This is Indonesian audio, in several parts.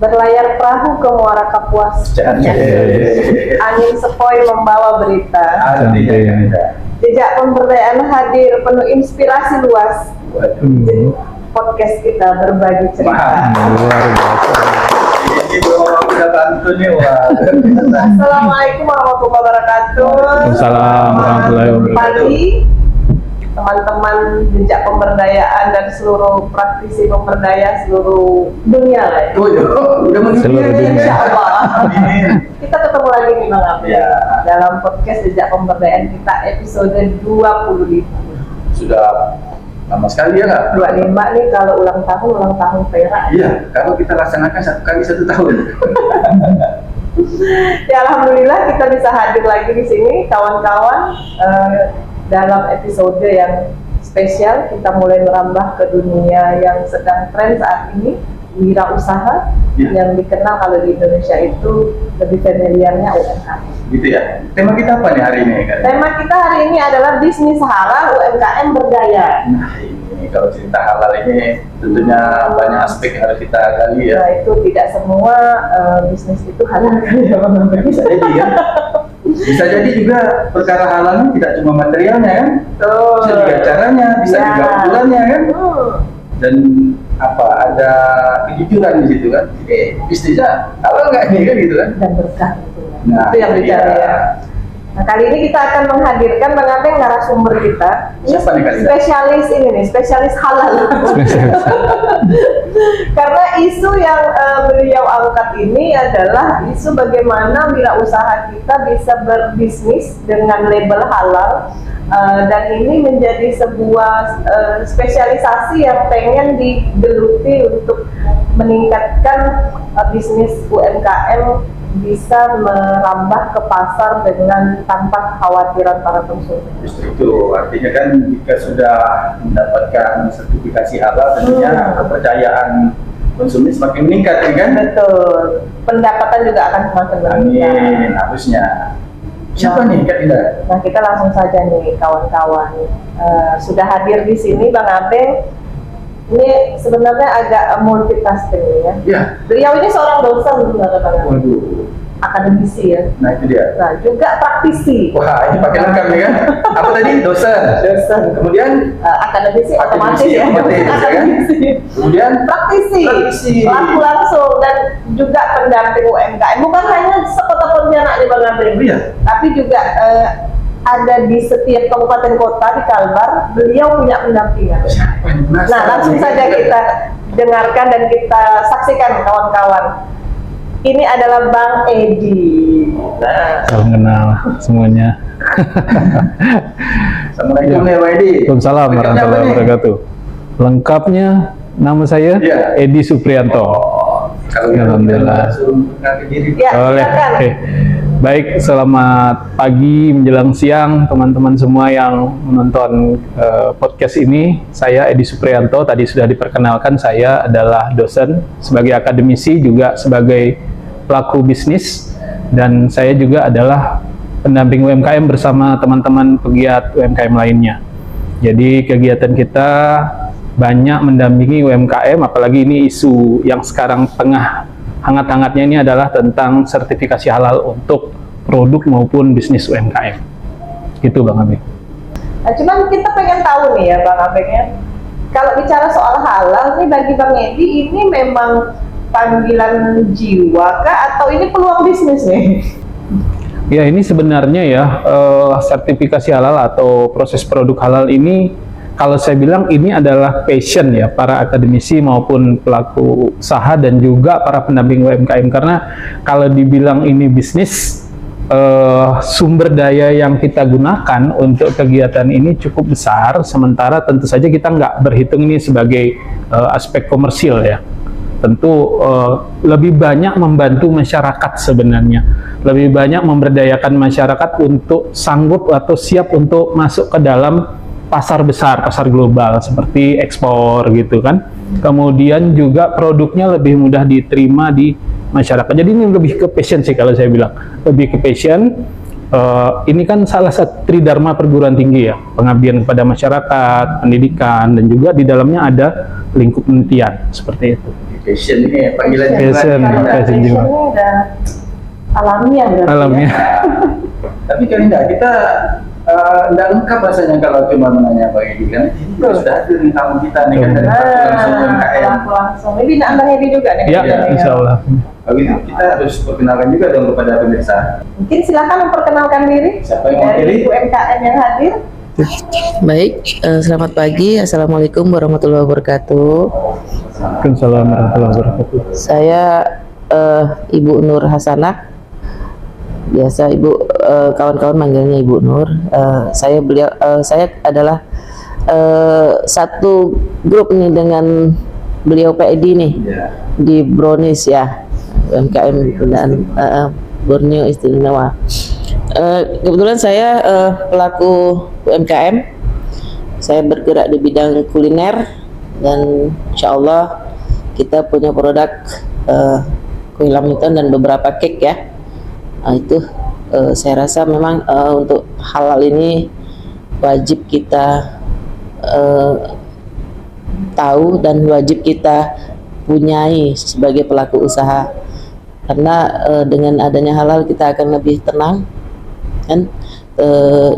Berlayar perahu ke Muara Kapuas. Angin sepoi membawa berita. Jejak pemberdayaan hadir penuh inspirasi luas. Podcast kita berbagi cerita. Luar biasa. Assalamualaikum warahmatullahi wabarakatuh. Waalaikumsalam warahmatullahi wabarakatuh. Pagi teman-teman jejak pemberdayaan dan seluruh praktisi pemberdaya seluruh dunia lah ya. Udah Seluruh dunia. Insya Allah. Kita ketemu lagi nih Bang Abel dalam podcast jejak pemberdayaan kita episode 25. Sudah lama sekali ya Kak? 25 nih kalau ulang tahun perak. Iya, kalau kita laksanakan 1 kali 1 tahun. Ya alhamdulillah kita bisa hadir lagi di sini kawan-kawan dalam episode yang spesial. Kita mulai merambah ke dunia yang sedang tren saat ini, wirausaha yang dikenal kalau di Indonesia itu lebih familiarnya UMKM. Gitu ya. Tema kita apa nih hari ini Kak? Tema kita hari ini adalah bisnis halal UMKM berdaya. Nah ini kalau cerita halal ini tentunya banyak aspek yang harus kita gali ya. Nah itu tidak semua bisnis itu halal kan ya Bang Abel? Bisa jadi ya. Bisa jadi juga perkara halalnya tidak cuma materialnya kan? Bisa juga caranya, bisa juga ukurannya kan? Dan apa ada kejujuran di situ kan? Jadi bisnisnya halal nggak nih kan gitu kan? Dan berkah gitu. Nah, itu yang dicari ya. Nah kali ini kita akan menghadirkan Bang Abel narasumber kita. Siapa nih kali ini? Spesialis ini nih, spesialis halal. Karena isu yang beliau angkat ini adalah isu bagaimana wirausaha kita bisa berbisnis dengan label halal. Dan ini menjadi sebuah spesialisasi yang pengen digeluti untuk meningkatkan bisnis UMKM bisa merambah ke pasar dengan tanpa kekhawatiran para konsumen. Justru itu, artinya kan jika sudah mendapatkan sertifikasi halal tentunya kepercayaan konsumen semakin meningkat ya kan? Betul, pendapatan juga akan semakin meningkat. Amin, harusnya. Siapa nih Kak Indah? Nah kita langsung saja nih kawan-kawan, sudah hadir di sini Bang Abel. Ini sebenarnya agak multitasking ya. Iya. Beliau ini seorang dosen sebenarnya Bang Abel. Waduh. Akademisi ya. Nah itu dia. Nah juga praktisi. Wah ini pakai lengkap nih kan? Apa tadi? Dosen. Dosen. Kemudian Akademisi otomatis ya. otomatis, ya kan? Akademisi. Kemudian Praktisi. Praktisi. Langsung dan juga pendamping UMKM. Bukan hanya sekota Pontianak di Bang Abel. Iya. Tapi juga ada di setiap kabupaten kota di Kalbar, beliau punya pendampingan. Nah, langsung saja kita dengarkan dan kita saksikan kawan-kawan. Ini adalah Bang Edi. Nah, Salam kenal semuanya. Assalamualaikum ya Pak Edi. Waalaikumsalam warahmatullahi wabarakatuh. Lengkapnya nama saya Edi Suprianto. Kalau Alhamdulillah. suruh mengenalkan diri. Ya, Oleh. silakan. Baik, selamat pagi menjelang siang teman-teman semua yang menonton podcast ini. Saya Edi Suprianto, tadi sudah diperkenalkan, saya adalah dosen sebagai akademisi juga sebagai pelaku bisnis, dan saya juga adalah pendamping UMKM bersama teman-teman pegiat UMKM lainnya. Jadi kegiatan kita banyak mendampingi UMKM, apalagi ini isu yang sekarang tengah hangat-hangatnya ini adalah tentang sertifikasi halal untuk produk maupun bisnis UMKM. Gitu Bang Abeng. Nah, cuman kita pengen tahu nih ya Bang Abeng ya, kalau bicara soal halal nih bagi Bang Edi ini memang panggilan jiwa kah atau ini peluang bisnis nih? Ya ini sebenarnya ya sertifikasi halal atau proses produk halal ini, kalau saya bilang ini adalah passion ya para akademisi maupun pelaku usaha dan juga para pendamping UMKM, karena kalau dibilang ini bisnis sumber daya yang kita gunakan untuk kegiatan ini cukup besar, sementara tentu saja kita nggak berhitung ini sebagai aspek komersil ya. Tentu lebih banyak membantu masyarakat sebenarnya, lebih banyak memberdayakan masyarakat untuk sanggup atau siap untuk masuk ke dalam pasar besar, pasar global seperti ekspor gitu kan. Kemudian juga produknya lebih mudah diterima di masyarakat. Jadi ini lebih ke passion sih kalau saya bilang, lebih ke passion. Ini kan salah satu tridharma perguruan tinggi ya, pengabdian kepada masyarakat, pendidikan, dan juga di dalamnya ada lingkup penelitian seperti itu. Passion ini panggilan Passion, passion juga. udah alamiah berarti Alamiah. ya. Tapi kan enggak, kita enggak lengkap rasanya kalau cuma menanya Bang Edi kan. Ini juga sudah hadir di tamu kita nih kan dari langsung UMKM. Langsung. Ini Bina Abang Edi juga nih. Ya, insya Allah. Habis itu kita harus perkenalkan juga dong kepada pemirsa. Mungkin silakan memperkenalkan diri. Siapa yang dari mewakili? UMKM yang hadir. Baik, selamat pagi. Assalamualaikum warahmatullahi wabarakatuh. Waalaikumsalam warahmatullahi wabarakatuh. Saya Ibu Nur Hasanah. Biasa Ibu kawan-kawan manggilnya Ibu Nur. Saya adalah satu grup nih dengan beliau Pak Edi nih Ya. di Brownies ya, UMKM Binaan Borneo Istimewa. Kebetulan saya pelaku UMKM. Saya bergerak di bidang kuliner dan insya Allah kita punya produk kue lamington dan beberapa cake ya. Itu saya rasa memang untuk halal ini wajib kita tahu dan wajib kita punyai sebagai pelaku usaha, karena dengan adanya halal kita akan lebih tenang kan.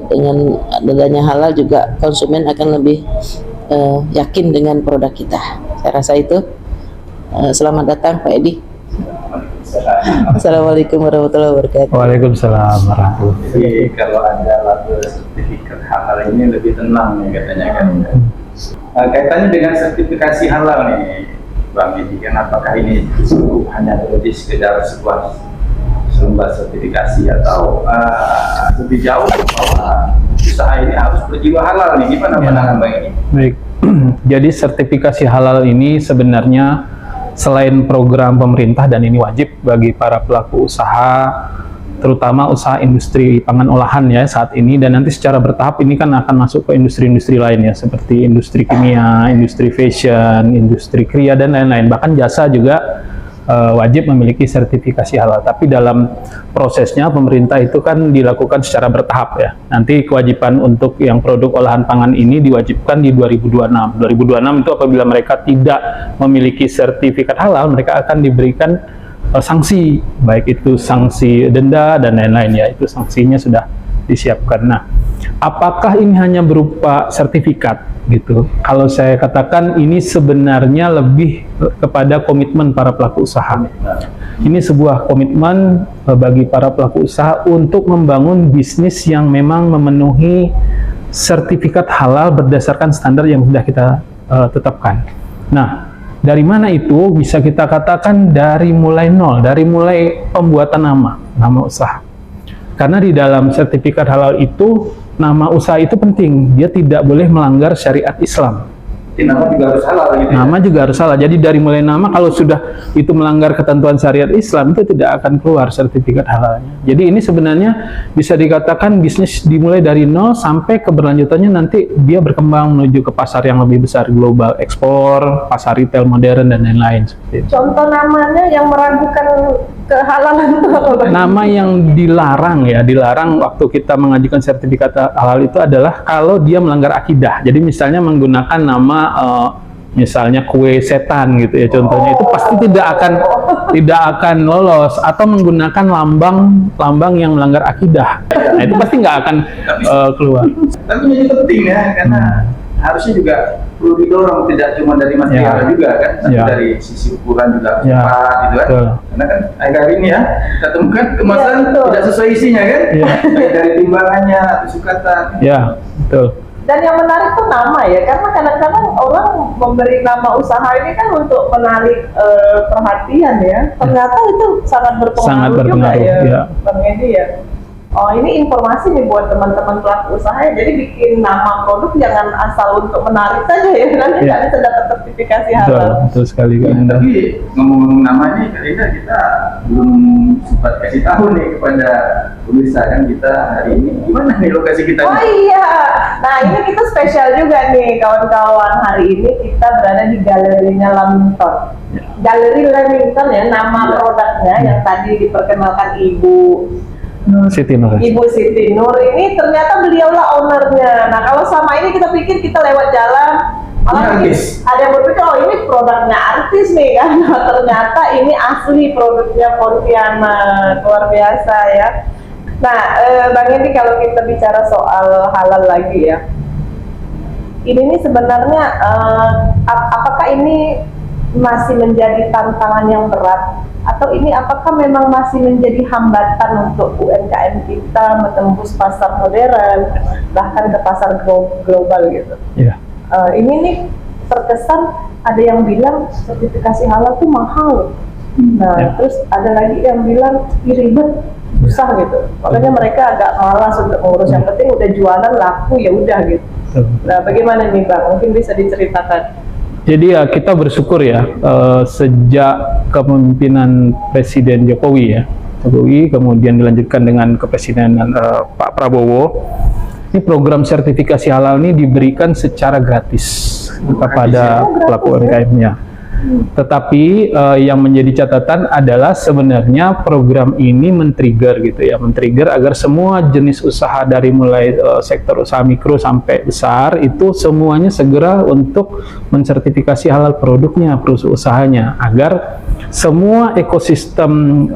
Dengan adanya halal juga konsumen akan lebih yakin dengan produk kita. Saya rasa itu. Selamat datang Pak Edi. Assalamualaikum warahmatullahi wabarakatuh. Waalaikumsalam warahmatullahi wabarakatuh. Jadi kalau ada label sertifikat halal ini lebih tenang nih katanya kan. Kaitannya dengan sertifikasi halal nih Bang Edi, kan apakah ini hanya menjadi sekedar sebuah lembar sertifikasi atau lebih jauh bahwa usaha ini harus berjiwa halal nih, gimana pandangan Bang Edi? Baik, jadi sertifikasi halal ini sebenarnya selain program pemerintah dan ini wajib bagi para pelaku usaha, terutama usaha industri pangan olahan ya saat ini, dan nanti secara bertahap ini kan akan masuk ke industri-industri lain ya, seperti industri kimia, industri fashion, industri kriya dan lain-lain, bahkan jasa juga wajib memiliki sertifikasi halal. Tapi dalam prosesnya pemerintah itu kan dilakukan secara bertahap ya. Nanti kewajiban untuk yang produk olahan pangan ini diwajibkan di 2026. 2026 itu apabila mereka tidak memiliki sertifikat halal, mereka akan diberikan sanksi, baik itu sanksi denda dan lain-lain ya. Itu sanksinya sudah disiapkan. Nah, apakah ini hanya berupa sertifikat gitu? Kalau saya katakan ini sebenarnya lebih kepada komitmen para pelaku usaha. Ini sebuah komitmen bagi para pelaku usaha untuk membangun bisnis yang memang memenuhi sertifikat halal berdasarkan standar yang sudah kita tetapkan. Nah, dari mana itu? Bisa kita katakan dari mulai nol, dari mulai pembuatan nama usaha. Karena di dalam sertifikat halal itu, nama usaha itu penting. Dia tidak boleh melanggar syariat Islam. Jadi nama juga harus halal gitu. Nama juga harus halal. Jadi dari mulai nama, kalau sudah itu melanggar ketentuan syariat Islam, itu tidak akan keluar sertifikat halalnya. Jadi ini sebenarnya bisa dikatakan bisnis dimulai dari nol sampai keberlanjutannya nanti dia berkembang menuju ke pasar yang lebih besar, global, ekspor, pasar retail modern dan lain-lain. Contoh namanya yang meragukan kehalalan itu apa Bang? Nama yang dilarang ya, dilarang waktu kita mengajukan sertifikat halal itu adalah kalau dia melanggar akidah. Jadi misalnya menggunakan nama misalnya kue setan gitu ya contohnya, itu pasti tidak akan lolos, atau menggunakan lambang yang melanggar akidah. Nah, itu pasti nggak akan keluar. Tapi ini penting ya, karena harusnya juga perlu didorong, tidak cuma dari material juga kan, tapi dari sisi ukuran juga tepat gitu kan. Karena kan akhir ini ya kita temukan kemasan tidak sesuai isinya kan, baik dari timbangannya atau sukatan. Ya, betul. Dan yang menarik tuh nama ya, karena kadang-kadang orang memberi nama usaha ini kan untuk menarik perhatian ya. Ternyata itu sangat berpengaruh juga ya, Bang Edi ya. Oh, ini informasi nih buat teman-teman pelaku usaha ya. Jadi bikin nama produk jangan asal untuk menarik saja ya, nanti nggak bisa dapat sertifikasi halal. Betul sekali Ya, Kak. tapi ngomong-ngomong nama ini, Karina, kita belum sempat kasih tahu nih kepada pemirsa kan kita hari ini gimana nih lokasi kita Oh nih? iya, nah ini kita spesial juga nih kawan-kawan. Hari ini kita berada di galerinya Lamington. Galeri Lamington ya, nama produknya yang tadi diperkenalkan Siti Nur. Ibu Siti Nur ini ternyata beliaulah ownernya. Nah kalau sama ini kita pikir kita lewat jalan, malah Ini artis. ada yang berpikir oh ini produknya artis nih kan. Nah, ternyata ini asli produknya Pontianak, luar biasa ya. Nah Bang Edi, kalau kita bicara soal halal lagi ya, ini nih sebenarnya apakah ini masih menjadi tantangan yang berat, atau ini apakah memang masih menjadi hambatan untuk UMKM kita menembus pasar modern bahkan ke pasar global gitu? Iya. Ini nih terkesan ada yang bilang sertifikasi halal tuh mahal. Nah, Ya. terus ada lagi yang bilang ribet, susah gitu. Makanya mereka agak malas untuk mengurus. Yang penting udah jualan laku ya udah gitu. Nah, bagaimana nih Bang? Mungkin bisa diceritakan. Jadi ya kita bersyukur ya sejak kepemimpinan Presiden Jokowi kemudian dilanjutkan dengan kepresidenan Pak Prabowo, ini program sertifikasi halal ini diberikan secara gratis kepada pelaku UMKM-nya. Tetapi yang menjadi catatan adalah sebenarnya program ini men-trigger gitu ya, men-trigger agar semua jenis usaha dari mulai sektor usaha mikro sampai besar itu semuanya segera untuk mensertifikasi halal produknya, usahanya, agar semua ekosistem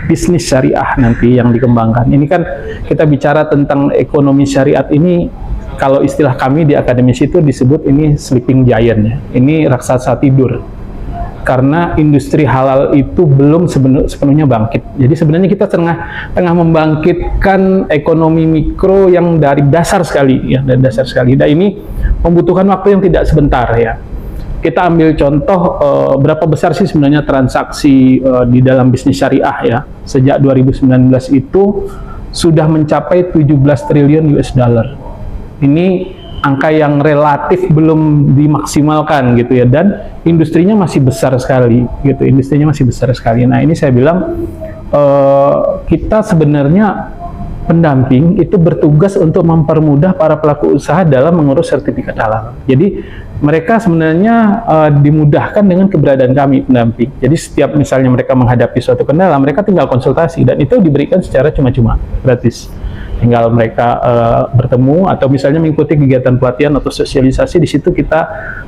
bisnis syariah nanti yang dikembangkan. Ini kan kita bicara tentang ekonomi syariat ini, kalau istilah kami di akademisi itu disebut ini sleeping giant ya. Ini raksasa tidur. Karena industri halal itu belum sepenuhnya bangkit. Jadi sebenarnya kita tengah membangkitkan ekonomi mikro yang dari dasar sekali ya, dari dasar sekali. Dan ini membutuhkan waktu yang tidak sebentar ya. Kita ambil contoh berapa besar sih sebenarnya transaksi di dalam bisnis syariah ya. Sejak 2019 itu sudah mencapai 17 triliun US dollar. Ini angka yang relatif belum dimaksimalkan gitu ya, dan industrinya masih besar sekali gitu, industrinya masih besar sekali. Nah ini saya bilang kita sebenarnya pendamping itu bertugas untuk mempermudah para pelaku usaha dalam mengurus sertifikat halal. Jadi mereka sebenarnya dimudahkan dengan keberadaan kami pendamping. Jadi setiap misalnya mereka menghadapi suatu kendala, mereka tinggal konsultasi dan itu diberikan secara cuma-cuma, gratis. Tinggal mereka bertemu atau misalnya mengikuti kegiatan pelatihan atau sosialisasi, di situ kita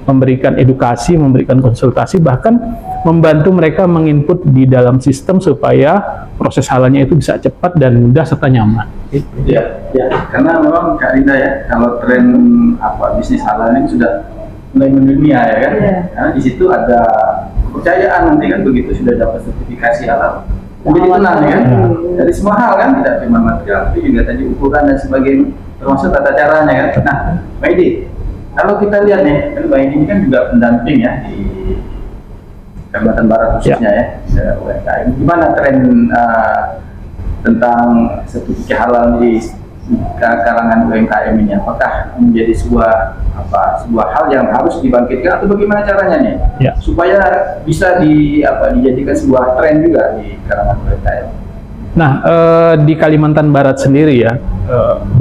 memberikan edukasi, memberikan konsultasi, bahkan membantu mereka menginput di dalam sistem supaya proses halalnya itu bisa cepat dan mudah serta nyaman. Ya, karena memang Kak Rina ya, kalau tren bisnis halal ini sudah mulai mendunia ya kan. Iya. Karena di situ ada kepercayaan nanti kan begitu sudah dapat sertifikasi halal. Menjadi tenang ya kan. Dari semua hal kan, tidak cuma material, tapi juga tadi ukuran dan sebagainya, termasuk tata caranya kan. Nah, Mbak Edi, kalau kita lihat nih, kan Mbak Edi ini kan juga pendamping ya di Kalimantan Barat khususnya ya, UMKM. Gimana tren tentang sertifikasi halal di kalangan UMKM ini? Apakah menjadi sebuah hal yang harus dibangkitkan atau bagaimana caranya nih? Ya. Supaya bisa dijadikan sebuah tren juga di kalangan UMKM. Nah, di Kalimantan Barat sendiri ya,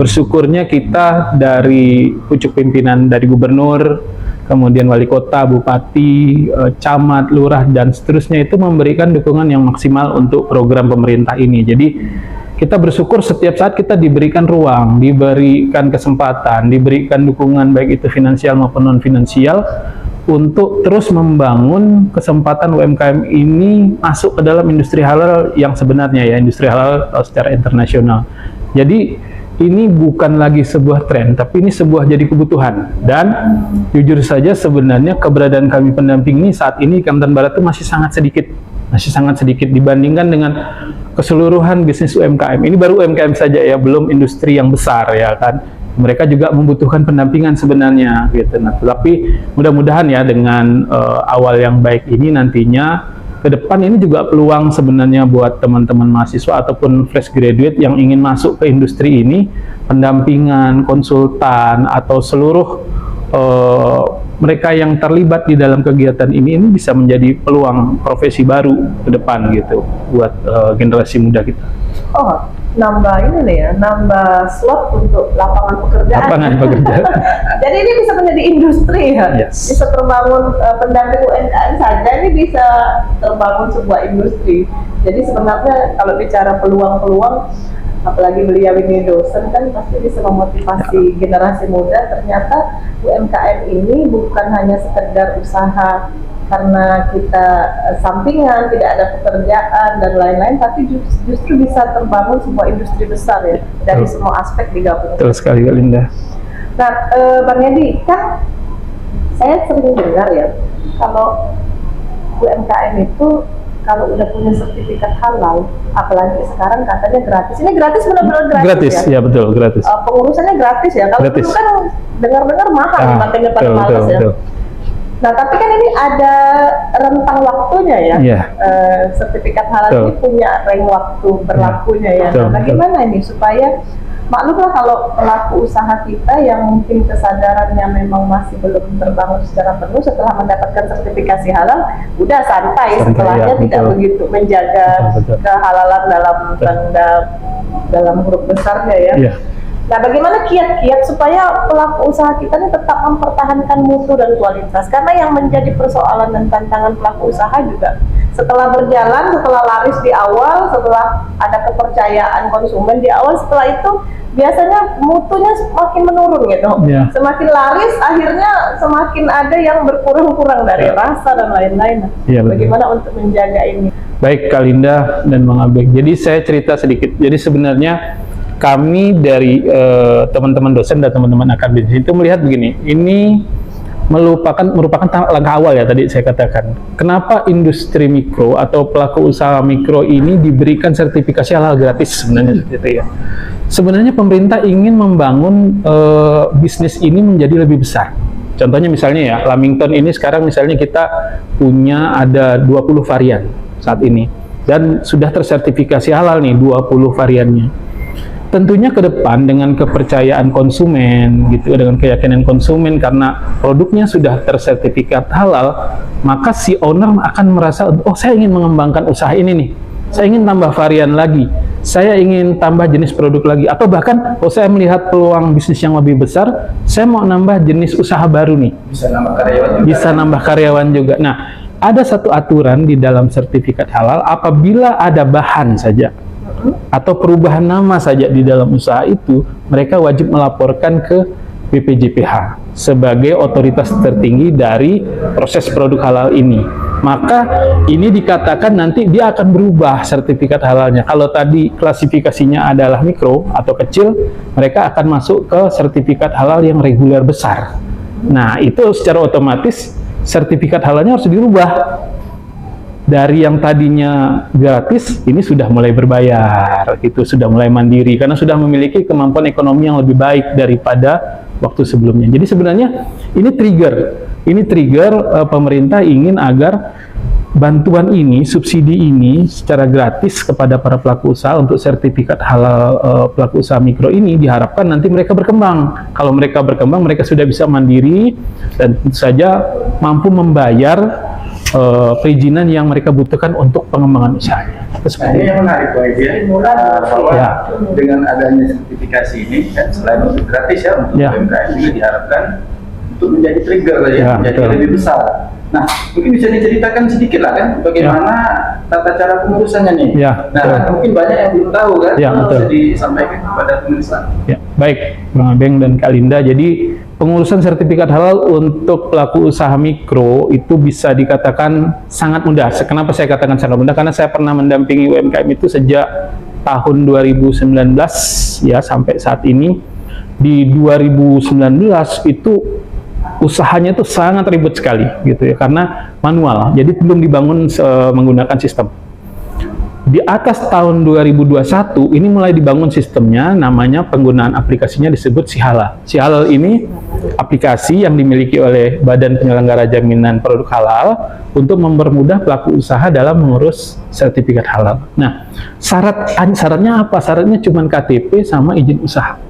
bersyukurnya kita dari pucuk pimpinan dari gubernur, kemudian wali kota, bupati, camat, lurah, dan seterusnya itu memberikan dukungan yang maksimal untuk program pemerintah ini. Jadi kita bersyukur setiap saat kita diberikan ruang, diberikan kesempatan, diberikan dukungan baik itu finansial maupun non-finansial untuk terus membangun kesempatan UMKM ini masuk ke dalam industri halal yang sebenarnya ya, industri halal secara internasional. Jadi ini bukan lagi sebuah tren, tapi ini sebuah jadi kebutuhan. Dan jujur saja sebenarnya keberadaan kami pendamping ini saat ini Kalimantan Barat itu masih sangat sedikit dibandingkan dengan keseluruhan bisnis UMKM. Ini baru UMKM saja ya, belum industri yang besar ya kan. Mereka juga membutuhkan pendampingan sebenarnya gitu. Nah, tapi mudah-mudahan ya dengan awal yang baik ini nantinya ke depan ini juga peluang sebenarnya buat teman-teman mahasiswa ataupun fresh graduate yang ingin masuk ke industri ini, pendampingan, konsultan, atau seluruh mereka yang terlibat di dalam kegiatan ini bisa menjadi peluang profesi baru ke depan gitu buat generasi muda kita. Oh, nambah ini nih ya, nambah slot untuk lapangan pekerjaan. Lapangan pekerjaan. Jadi ini bisa menjadi industri ya, Yes. bisa terbangun pendamping UMKM saja ini bisa terbangun sebuah industri. Jadi sebenarnya kalau bicara peluang-peluang, apalagi beliau ini dosen kan pasti bisa memotivasi generasi muda. Ternyata UMKM ini bukan hanya sekedar usaha karena kita sampingan, tidak ada pekerjaan dan lain-lain, tapi justru bisa terbangun sebuah industri besar ya, dari semua aspek digabung. Betul sekali Kak Linda. Nah, Bang Edi, kan saya sering dengar ya, kalau UMKM itu kalau udah punya sertifikat halal, apalagi sekarang katanya gratis. Ini gratis, benar-benar gratis, Gratis, ya betul, gratis. Pengurusannya gratis ya. Kalau Gratis. dulu kan dengar-dengar mahal, makanya pada betul, males betul, ya. betul. Nah, tapi kan ini ada rentang waktunya ya. Iya. Sertifikat halal Betul. ini punya rentang waktu berlakunya ya. Betul, Nah, bagaimana ini supaya maklumlah kalau pelaku usaha kita yang mungkin kesadarannya memang masih belum terbangun secara penuh setelah mendapatkan sertifikasi halal, udah santai setelahnya, ya, tidak betul. begitu menjaga Betul. kehalalan dalam huruf besarnya ya. Iya. Nah, bagaimana kiat-kiat supaya pelaku usaha kita ini tetap mempertahankan mutu dan kualitas? Karena yang menjadi persoalan dan tantangan pelaku usaha juga setelah berjalan, setelah laris di awal, setelah ada kepercayaan konsumen di awal, setelah itu biasanya mutunya semakin menurun gitu. Ya. Semakin laris, akhirnya semakin ada yang berkurang-kurang dari rasa dan lain-lain. Ya, betul. Bagaimana untuk menjaga ini? Baik Kak Linda dan Bang Abeng. Jadi saya cerita sedikit. Jadi sebenarnya kami dari teman-teman dosen dan teman-teman akademisi itu melihat begini, ini merupakan langkah awal ya tadi saya katakan. Kenapa industri mikro atau pelaku usaha mikro ini diberikan sertifikasi halal gratis sebenarnya gitu ya. Sebenarnya pemerintah ingin membangun bisnis ini menjadi lebih besar. Contohnya misalnya ya, Lamington ini sekarang misalnya kita punya ada 20 varian saat ini dan sudah tersertifikasi halal nih 20 variannya. Tentunya ke depan dengan kepercayaan konsumen gitu, dengan keyakinan konsumen karena produknya sudah tersertifikat halal, maka si owner akan merasa, oh saya ingin mengembangkan usaha ini nih, saya ingin tambah varian lagi, saya ingin tambah jenis produk lagi, atau bahkan oh saya melihat peluang bisnis yang lebih besar, saya mau nambah jenis usaha baru nih, Bisa nambah karyawan juga. bisa nambah karyawan juga. Nah, ada satu aturan di dalam sertifikat halal, apabila ada bahan saja atau perubahan nama saja di dalam usaha itu, mereka wajib melaporkan ke BPJPH sebagai otoritas tertinggi dari proses produk halal ini. Maka ini dikatakan nanti dia akan berubah sertifikat halalnya. Kalau tadi klasifikasinya adalah mikro atau kecil, mereka akan masuk ke sertifikat halal yang reguler besar. Nah, itu secara otomatis sertifikat halalnya harus dirubah. Dari yang tadinya gratis, ini sudah mulai berbayar, gitu, sudah mulai mandiri, karena sudah memiliki kemampuan ekonomi yang lebih baik daripada waktu sebelumnya. Jadi sebenarnya ini trigger pemerintah ingin agar bantuan ini, subsidi ini secara gratis kepada para pelaku usaha untuk sertifikat halal pelaku usaha mikro ini diharapkan nanti mereka berkembang. Kalau mereka berkembang, mereka sudah bisa mandiri dan tentu saja mampu membayar perizinan yang mereka butuhkan untuk pengembangan usahanya. Nah, ini yang menarik Pak Edi, bahwa Ya. dengan adanya sertifikasi ini, kan, selain untuk gratis ya untuk Ya. UMKM juga diharapkan untuk menjadi trigger ya, Ya, menjadi betul. lebih besar. Nah, mungkin bisa diceritakan sedikit lah kan, bagaimana tata cara pengurusannya nih. Ya, Nah, betul. mungkin banyak yang belum tahu kan, Ya, betul. bisa disampaikan kepada pemirsa. Ya, baik Bang Abeng dan Kak Linda. Jadi pengurusan sertifikat halal untuk pelaku usaha mikro itu bisa dikatakan sangat mudah. Kenapa saya katakan sangat mudah? Karena saya pernah mendampingi UMKM itu sejak tahun 2019 ya sampai saat ini. Di 2019 itu usahanya itu sangat ribet sekali gitu ya, karena manual. Jadi belum dibangun menggunakan sistem. Di atas tahun 2021 ini mulai dibangun sistemnya, namanya penggunaan aplikasinya disebut Sihalal. Sihalal ini aplikasi yang dimiliki oleh Badan Penyelenggara Jaminan Produk Halal untuk mempermudah pelaku usaha dalam mengurus sertifikat halal. Nah, syaratnya apa? Syaratnya cuma KTP sama izin usaha.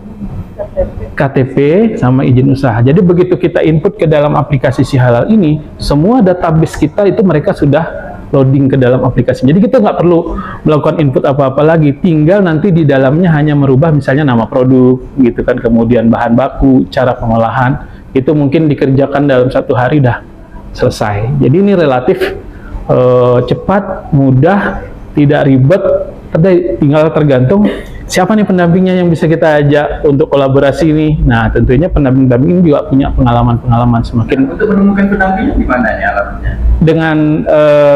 KTP sama izin usaha. Jadi begitu kita input ke dalam aplikasi Sihalal ini, semua database kita itu mereka sudah loading ke dalam aplikasi. Jadi kita nggak perlu melakukan input apa-apa lagi, tinggal nanti di dalamnya hanya merubah misalnya nama produk, gitu kan, kemudian bahan baku, cara pengolahan, itu mungkin dikerjakan dalam 1 hari dah selesai. Jadi ini relatif cepat, mudah, tidak ribet, tinggal tergantung siapa nih pendampingnya yang bisa kita ajak untuk kolaborasi ini. Nah, tentunya pendamping-pendamping ini juga punya pengalaman-pengalaman semakin. Untuk menemukan pendampingnya di mana ya alatnya? Dengan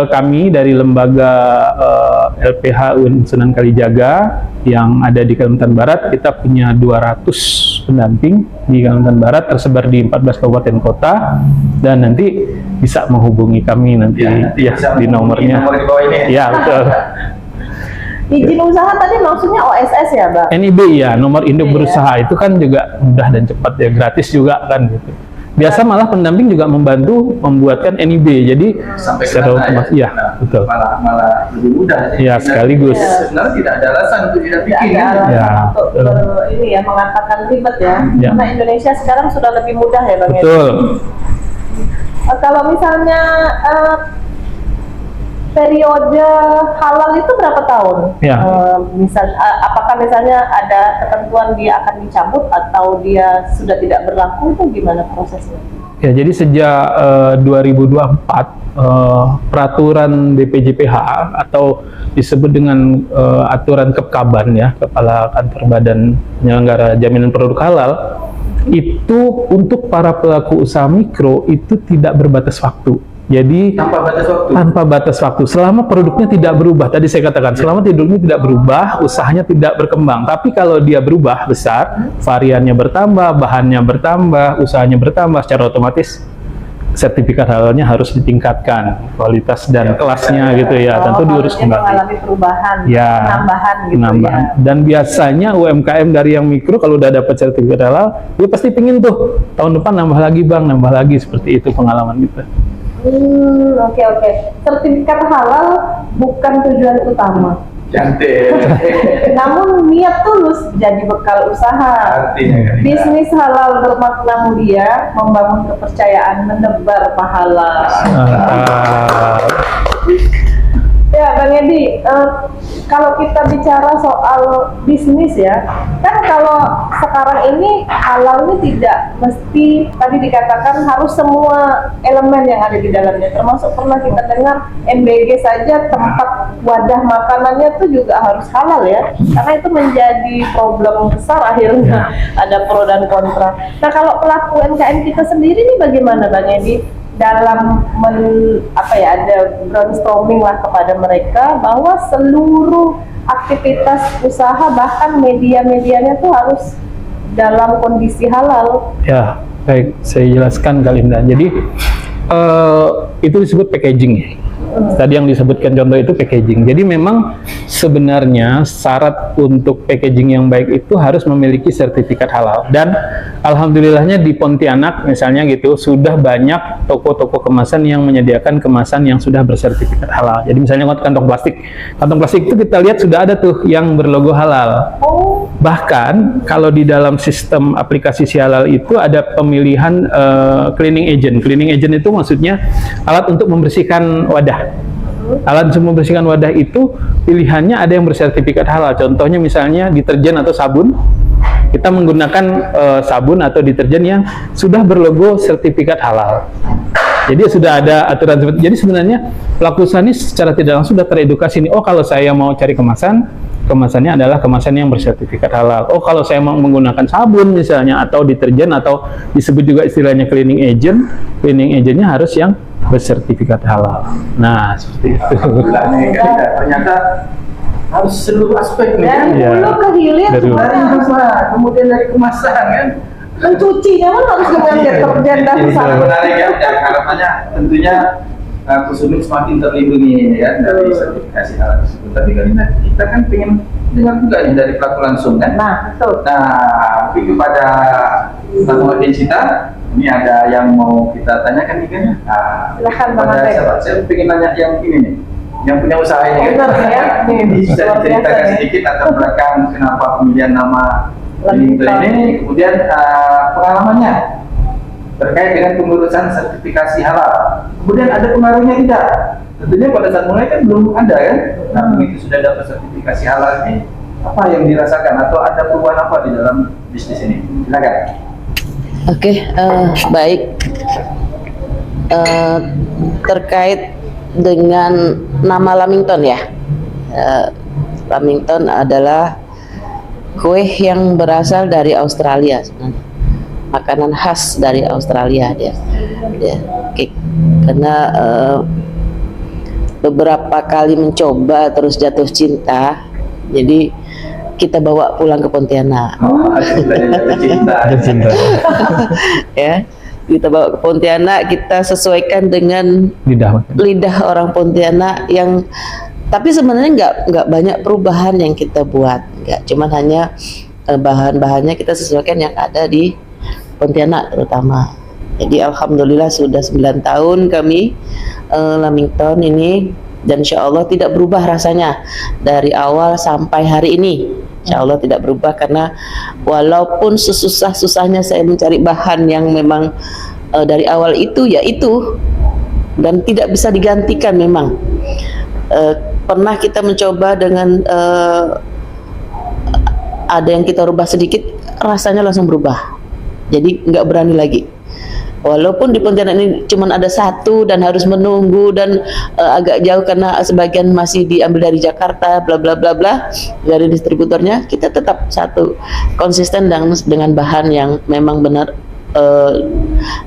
kami dari lembaga LPH UIN Sunan Kalijaga yang ada di Kalimantan Barat, kita punya 200 pendamping di Kalimantan Barat tersebar di 14 kabupaten kota, dan nanti bisa menghubungi kami nanti ya di nomornya. Nomor di bawah ini. Ya, betul. Izin usaha tadi maksudnya OSS ya, Bang? NIB ya, nomor induk Iya. berusaha itu kan juga mudah dan cepat ya, gratis juga kan gitu. Biasa malah pendamping juga membantu membuatkan NIB, jadi Sampai ke secara sana otomatis ya, Nah, betul. Malah lebih mudah. Ya, sekaligus. Sebenarnya tidak ada alasan untuk tidak Tidak bikin. ada alasan Ya, untuk ini ya mengatakan ribet ya. Ya. Karena Indonesia sekarang sudah lebih mudah ya, Bang. Betul. Kalau misalnya periode halal itu berapa tahun? Ya. Apakah misalnya ada ketentuan dia akan dicabut atau dia sudah tidak berlaku, itu gimana prosesnya? Ya, jadi sejak 2024 peraturan BPJPH atau disebut dengan aturan Kepkaban ya, Kepala Kantor Badan Penyelenggara Jaminan Produk Halal, itu untuk para pelaku usaha mikro itu tidak berbatas waktu. Jadi Tanpa batas waktu. tanpa batas waktu, selama produknya tidak berubah. Tadi saya katakan, selama produknya tidak berubah, usahanya tidak berkembang. Tapi kalau dia berubah besar, variannya bertambah, bahannya bertambah, usahanya bertambah, secara otomatis sertifikat halalnya harus ditingkatkan kualitas dan kelasnya gitu ya. Tentu diurus kalau dia kembali. mengalami perubahan, Ya, penambahan gitu penambahan. ya. Dan biasanya UMKM dari yang mikro kalau udah dapat sertifikat halal, dia pasti pingin tuh tahun depan nambah lagi, Bang, nambah lagi, seperti itu pengalaman kita. Oke. Sertifikat halal bukan tujuan utama. Cantik. Namun niat tulus jadi bekal usaha. Artinya kan. Bisnis halal bermakna mulia, membangun kepercayaan, menebar pahala. Mantap. Ya, Bang Edi, kalau kita bicara soal bisnis ya, kan kalau sekarang ini halal ini tidak mesti tadi dikatakan harus semua elemen yang ada di dalamnya, termasuk pernah kita dengar MBG saja tempat wadah makanannya itu juga harus halal ya, karena itu menjadi problem besar akhirnya, ada pro dan kontra. Nah, kalau pelaku UMKM kita sendiri ini bagaimana, Bang Edi? Dalam ada brainstorming lah kepada mereka bahwa seluruh aktivitas usaha bahkan media-medianya tuh harus dalam kondisi halal. Ya, baik, saya jelaskan Kak Linda. Jadi itu disebut packaging. Tadi yang disebutkan contoh itu packaging. Jadi memang sebenarnya syarat untuk packaging yang baik itu harus memiliki sertifikat halal. Dan alhamdulillahnya di Pontianak misalnya gitu sudah banyak toko-toko kemasan yang menyediakan kemasan yang sudah bersertifikat halal. Jadi misalnya kantong plastik. Kantong plastik itu kita lihat sudah ada tuh yang berlogo halal. Oh, Bahkan kalau di dalam sistem aplikasi Sihalal itu ada pemilihan cleaning agent. Cleaning agent itu maksudnya alat untuk membersihkan wadah. Alat untuk membersihkan wadah itu pilihannya ada yang bersertifikat halal. Contohnya misalnya deterjen atau sabun. Kita menggunakan sabun atau deterjen yang sudah berlogo sertifikat halal. Jadi sudah ada aturan seperti. Jadi sebenarnya pelaku usaha ini secara tidak langsung sudah teredukasi nih. Oh, kalau saya mau cari kemasan, kemasannya adalah kemasan yang bersertifikat halal. Oh, kalau saya mau menggunakan sabun misalnya atau deterjen atau disebut juga istilahnya cleaning agentnya harus yang bersertifikat halal. Nah, seperti itu. Ternyata harus seluruh aspek nih kan. dari Ya. hulu ke hilir Dari hulu. semuanya Dari harus usaha, kemudian dari kemasan kan. mencucinya kan harus dengan deterjen dan Jadi sabun. menarik ya, dan harapannya tentunya konsumen semakin terlindungi ya dari sertifikasi halal tersebut. Tapi kali ini kita kan pengen dengar juga nih dari pelaku langsung kan. Nah, betul. Nah, mungkin kepada tamu audiens kita, ini ada yang mau kita tanyakan nih kan? Nah, Silakan, Bang kepada Abed. siapa? Saya pengen nanya yang ini nih, yang punya usaha ini kan? Owner ya, nih, Bisa luar diceritakan biasa, ya. sedikit latar belakang kenapa pemilihan nama Lamington ini, kemudian pengalamannya terkait dengan pengurusan sertifikasi halal. Kemudian ada pengaruhnya tidak? Tentunya pada saat mulai kan belum ada kan? Nah, begitu sudah dapat sertifikasi halal ini, apa yang dirasakan atau ada perubahan apa di dalam bisnis ini? Silakan. Oke, baik. Terkait dengan nama Lamington ya. Lamington adalah kue yang berasal dari Australia sebenarnya. Makanan khas dari Australia dia cake. Karena beberapa kali mencoba terus jatuh cinta, jadi kita bawa pulang ke Pontianak. Cinta. Ya, kita bawa ke Pontianak, kita sesuaikan dengan lidah orang Pontianak yang, tapi sebenarnya nggak banyak perubahan yang kita buat, nggak, cuman hanya bahan-bahannya kita sesuaikan yang ada di Pontianak terutama. Jadi alhamdulillah sudah 9 tahun kami Lamington ini, dan insya Allah tidak berubah rasanya dari awal sampai hari ini. Insya Allah tidak berubah, karena walaupun sesusah-susahnya saya mencari bahan yang memang dari awal itu ya itu, dan tidak bisa digantikan memang. Pernah kita mencoba dengan ada yang kita rubah sedikit, rasanya langsung berubah. Jadi nggak berani lagi. Walaupun di Pontianak ini cuma ada satu dan harus menunggu dan agak jauh karena sebagian masih diambil dari Jakarta, bla bla bla bla, dari distributornya, kita tetap satu, konsisten dengan bahan yang memang benar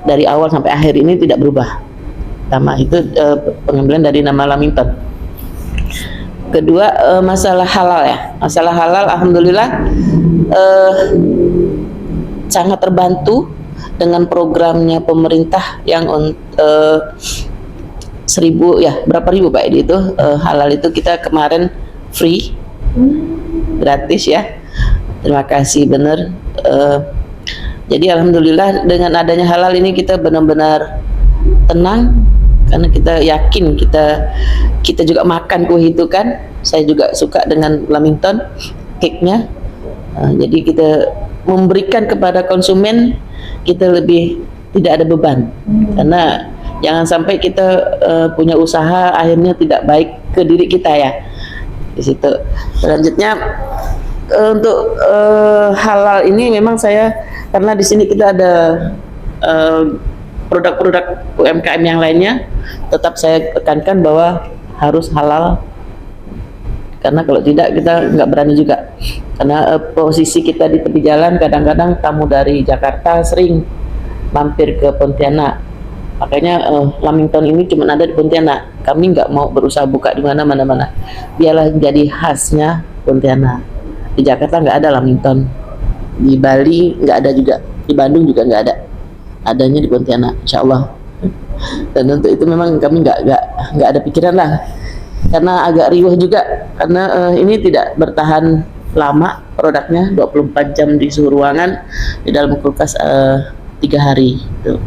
dari awal sampai akhir ini tidak berubah. Pertama itu pengambilan dari nama Lamington. Kedua, masalah halal ya. Masalah halal alhamdulillah sangat terbantu dengan programnya pemerintah yang 1.000 ya, berapa ribu Pak Edi itu halal itu kita kemarin free, gratis ya. Terima kasih benar. Jadi alhamdulillah dengan adanya halal ini kita benar-benar tenang, karena kita yakin kita juga makan kue itu kan. Saya juga suka dengan Lamington cake-nya. Jadi kita memberikan kepada konsumen, kita lebih tidak ada beban, karena jangan sampai kita punya usaha akhirnya tidak baik ke diri kita ya. Di situ. Selanjutnya untuk halal ini memang saya, karena di sini kita ada produk-produk UMKM yang lainnya, tetap saya tekankan bahwa harus halal. Karena kalau tidak kita nggak berani juga, karena posisi kita di tepi jalan, kadang-kadang tamu dari Jakarta sering mampir ke Pontianak, makanya Lamington ini cuma ada di Pontianak. Kami nggak mau berusaha buka di mana-mana, biarlah jadi khasnya Pontianak. Di Jakarta nggak ada Lamington, di Bali nggak ada juga, di Bandung juga nggak ada, adanya di Pontianak, insya Allah. Dan untuk itu memang kami nggak ada pikiran lah, karena agak riuh juga, karena ini tidak bertahan lama produknya, 24 jam di suhu ruangan di dalam kulkas 3 hari itu.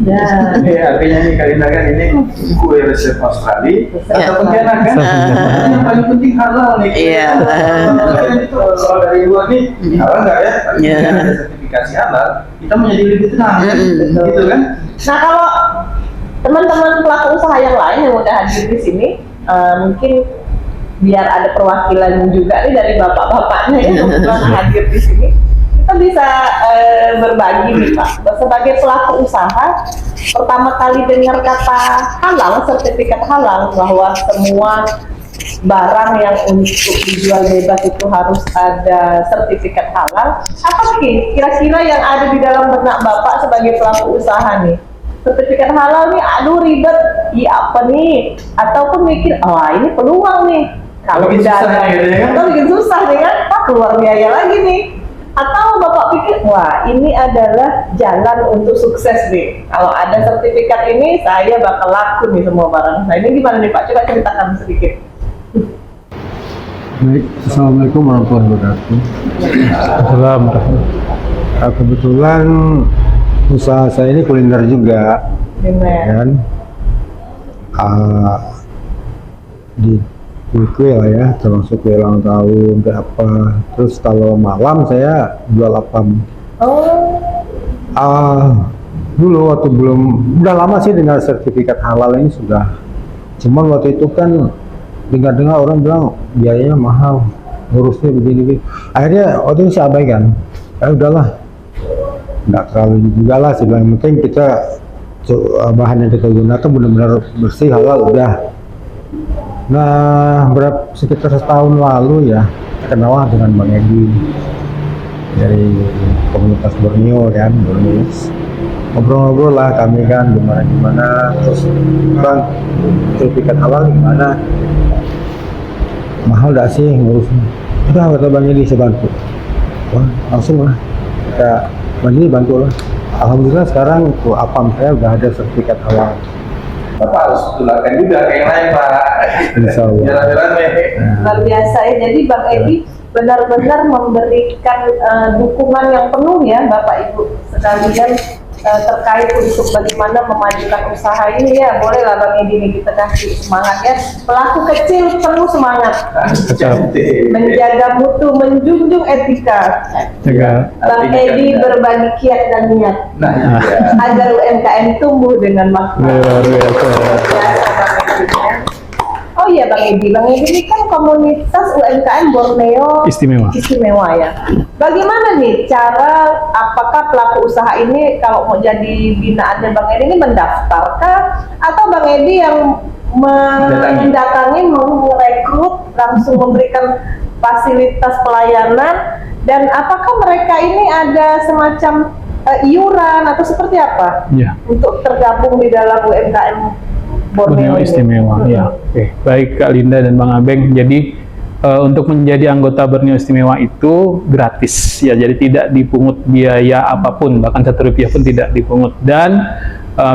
Ya. Artinya nih Kalina kan ini kue resep Australia Ya. atau Pontianak kan? Yang paling penting halal nih. Iya. Itu kalau dari luar nih halal nggak ya? Iya. Ada sertifikasi halal, kita menjadi lebih tenang kan? Gitu kan? Nah, kalau teman-teman pelaku usaha yang lain yang udah hadir di sini, mungkin biar ada perwakilan juga nih dari bapak-bapaknya yang kebetulan hadir di sini, kita bisa berbagi nih Pak, sebagai pelaku usaha pertama kali dengar kata halal, sertifikat halal, bahwa semua barang yang untuk dijual bebas itu harus ada sertifikat halal. Apa sih kira-kira yang ada di dalam benak Bapak sebagai pelaku usaha nih? Sertifikat halal nih, aduh ribet, iya apa nih? Ataupun mikir, ini peluang nih. Kalau Bikin udah susah ada, nih, gitu ya kan? atau bikin susah nih kan, keluar biaya lagi nih. Atau Bapak pikir, wah ini adalah jalan untuk sukses nih. Kalau ada sertifikat ini, saya bakal laku nih semua barang. Nah ini gimana nih Pak? Coba ceritakan sedikit. Baik, Assalamualaikum warahmatullahi wabarakatuh. Assalamualaikum. Kebetulan usaha saya ini kuliner juga, Gimana? kan? Di kue lah ya, termasuk kue ulang tahun, kue apa. Terus kalau malam saya jual apam. Oh, Dulu waktu belum, udah lama sih dengan sertifikat halal ini sudah. Cuman waktu itu kan dengar-dengar orang bilang biayanya mahal, ngurusnya begini-begini. Akhirnya waktu itu saya abaikan. Ya udahlah, nggak terlalu juga lah sih. Yang penting kita bahan yang kita gunakan benar-benar bersih, halal, udah. Nah, sekitar setahun lalu ya, kenal dengan Bang Edi dari komunitas Borneo kan, Borneo. Ngobrol-ngobrol lah kami kan, gimana, terus Bang, sertifikat halal gimana? Mahal gak sih ngurusnya? Udah, kata Bang Edi, saya bantu. Wah, langsung lah, kita Bang Edi bantu lah. Alhamdulillah sekarang apam saya udah ada sertifikat halal. Bapak harus tularkan juga ke yang lain Pak. Insya Allah. Jalan-jalan luar biasa ya. Jadi Bang Edi benar-benar memberikan dukungan yang penuh ya Bapak Ibu sekalian terkait untuk bagaimana memajukan usaha ini ya. Bolehlah Bang Edi ini kita kasih semangat ya. Pelaku kecil penuh semangat, menjaga mutu, menjunjung etika. Jaga. Bang Edi berbagi kiat dan niat Nah, iya. agar UMKM tumbuh dengan maksimal. Luar biasa. Biasa, Bang Edi, ya. Oh iya Bang Edi ini kan komunitas UMKM Borneo Istimewa. ya. Bagaimana nih cara, apakah pelaku usaha ini kalau mau jadi binaannya Bang Edi ini mendaftarkah, atau Bang Edi yang mendatangi, merekrut, langsung memberikan fasilitas pelayanan, dan apakah mereka ini ada semacam iuran atau seperti apa Ya. untuk tergabung di dalam UMKM Borneo ini? Istimewa. Ya. Oke, baik Kak Linda dan Bang Abeng. Jadi untuk menjadi anggota Borneo Istimewa itu gratis ya. Jadi tidak dipungut biaya apapun, bahkan Rp1 pun tidak dipungut, dan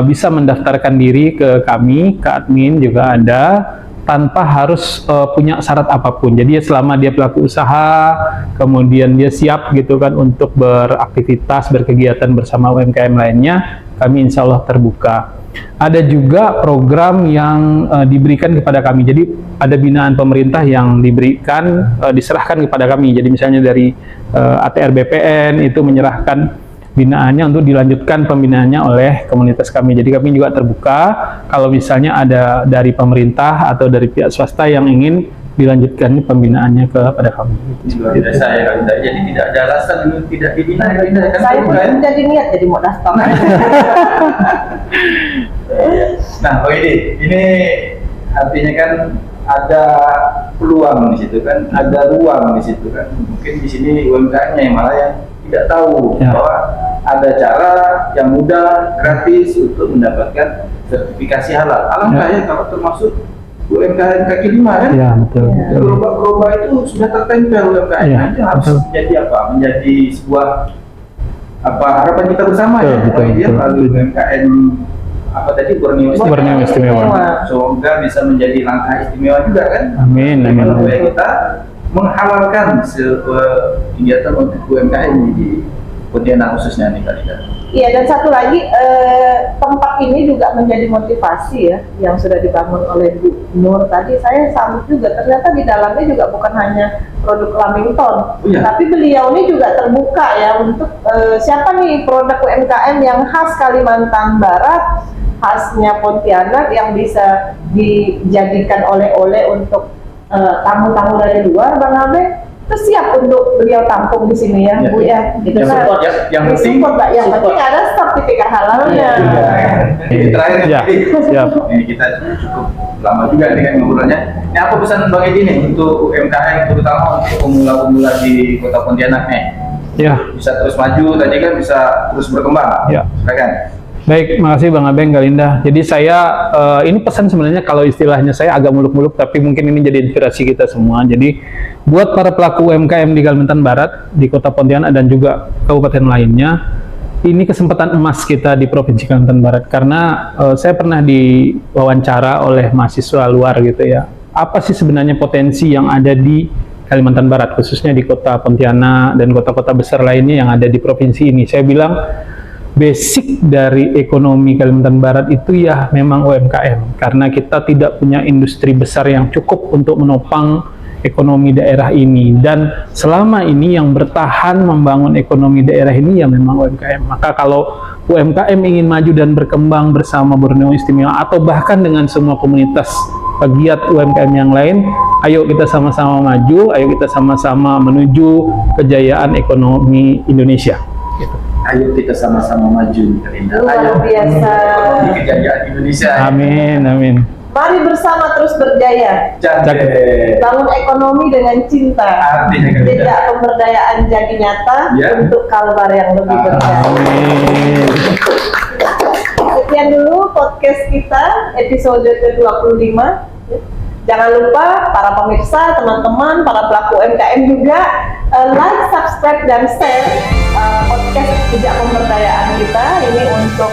bisa mendaftarkan diri ke kami, ke admin juga ada, tanpa harus punya syarat apapun. Jadi selama dia pelaku usaha, kemudian dia siap gitu kan untuk beraktivitas, berkegiatan bersama UMKM lainnya, kami insya Allah terbuka. Ada juga program yang diberikan kepada kami. Jadi ada binaan pemerintah yang diberikan, diserahkan kepada kami. Jadi misalnya dari ATR BPN itu menyerahkan binaannya untuk dilanjutkan pembinaannya oleh komunitas kami. Jadi kami juga terbuka kalau misalnya ada dari pemerintah atau dari pihak swasta yang ingin dilanjutkan pembinaannya kepada kami. Luar biasa ya Kak Linda. Jadi tidak ada alasan untuk tidak dibina Kak Linda kan? Saya pun jadi niat jadi mau daftar. Nah, Pak Edi, ini artinya kan ada peluang di situ kan, ada ruang di situ kan. Mungkin di sini UMKM-nya yang malah yang tidak tahu Ya. bahwa ada cara yang mudah, gratis untuk mendapatkan sertifikasi halal. Alangkah ya kalau termasuk UMKM kaki lima kan? Ya, betul. Ya. Gerobak-gerobak itu sudah tertempel UMKM. Ya, Itu harus betul. menjadi apa? Menjadi sebuah harapan kita bersama ya. Betul, Bahwa dia betul. melalui UMKM apa tadi Borneo Borneo Istimewa. Semoga bisa menjadi langkah istimewa juga kan. Amin, amin. Supaya kita menghalalkan sebuah kegiatan untuk UMKM di Pontianak khususnya nih kali kan. Iya, dan satu lagi tempat ini juga menjadi motivasi ya yang sudah dibangun oleh Bu Nur tadi. Saya salut juga, ternyata di dalamnya juga bukan hanya produk Lamington, Iya. tapi beliau ini juga terbuka ya untuk siapa nih produk UMKM yang khas Kalimantan Barat, khasnya Pontianak yang bisa dijadikan oleh-oleh untuk tamu-tamu dari luar, Bang Abe. Itu siap untuk beliau tampung di sini ya, Ya. Bu ya. Gitu Yang kan. support ya, yang penting Support, Mbak. Yang support. penting ada sertifikat halalnya. Ini terakhir Ya, nih. siap. Ini kita cukup lama juga nih kan ngobrolnya. Ini apa pesan Bang Edi nih untuk UMKM terutama untuk pemula-pemula di Kota Pontianak nih? Ya, Bisa terus maju, tadi kan bisa terus berkembang. Ya. Silakan. Baik, makasih Bang Abeng, Kak Linda. Jadi saya, ini pesan sebenarnya kalau istilahnya saya agak muluk-muluk, tapi mungkin ini jadi inspirasi kita semua. Jadi buat para pelaku UMKM di Kalimantan Barat, di Kota Pontianak dan juga kabupaten lainnya, ini kesempatan emas kita di Provinsi Kalimantan Barat. Karena saya pernah diwawancara oleh mahasiswa luar gitu ya. Apa sih sebenarnya potensi yang ada di Kalimantan Barat, khususnya di Kota Pontianak dan kota-kota besar lainnya yang ada di provinsi ini. Saya bilang, basic dari ekonomi Kalimantan Barat itu ya memang UMKM, karena kita tidak punya industri besar yang cukup untuk menopang ekonomi daerah ini, dan selama ini yang bertahan membangun ekonomi daerah ini ya memang UMKM. Maka kalau UMKM ingin maju dan berkembang bersama Borneo Istimewa atau bahkan dengan semua komunitas pegiat UMKM yang lain, ayo kita sama-sama maju, ayo kita sama-sama menuju kejayaan ekonomi Indonesia. Gitu. Ayo kita sama-sama maju, Kak Linda. Luar biasa. Ekonomi kejayaan Indonesia. Amin, amin. Mari bersama terus berjaya. Cakep. Bangun ekonomi dengan cinta. Artinya, Kak Linda. Jejak pemberdayaan jadi nyata Ya. untuk Kalbar yang lebih berjaya. Amin. Sekian dulu podcast kita episode ke-25. Jangan lupa para pemirsa, teman-teman, para pelaku UMKM juga like, subscribe, dan share podcast Jejak Pemberdayaan kita ini untuk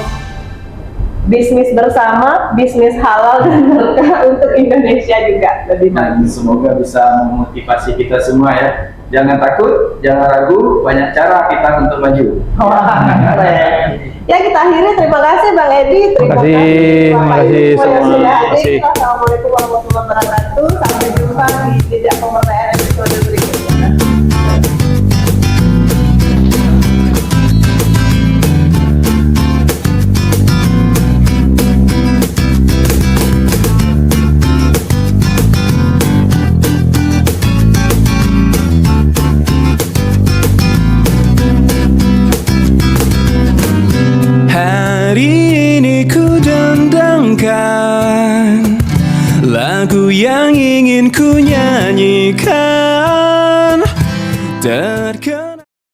bisnis bersama, bisnis halal dan berkah untuk Indonesia juga lebih Dan baik. semoga bisa memotivasi kita semua ya. Jangan takut, jangan ragu, banyak cara kita untuk maju. Wah, keren. Ya, kita akhiri. Terima kasih Bang Edi, terima Terima kasih, kasih terima Bapak kasih Ibu yang semua. sudah Terima hadir. kasih. Assalamualaikum warahmatullahi wabarakatuh. Sampai jumpa di Jejak Pemberdayaan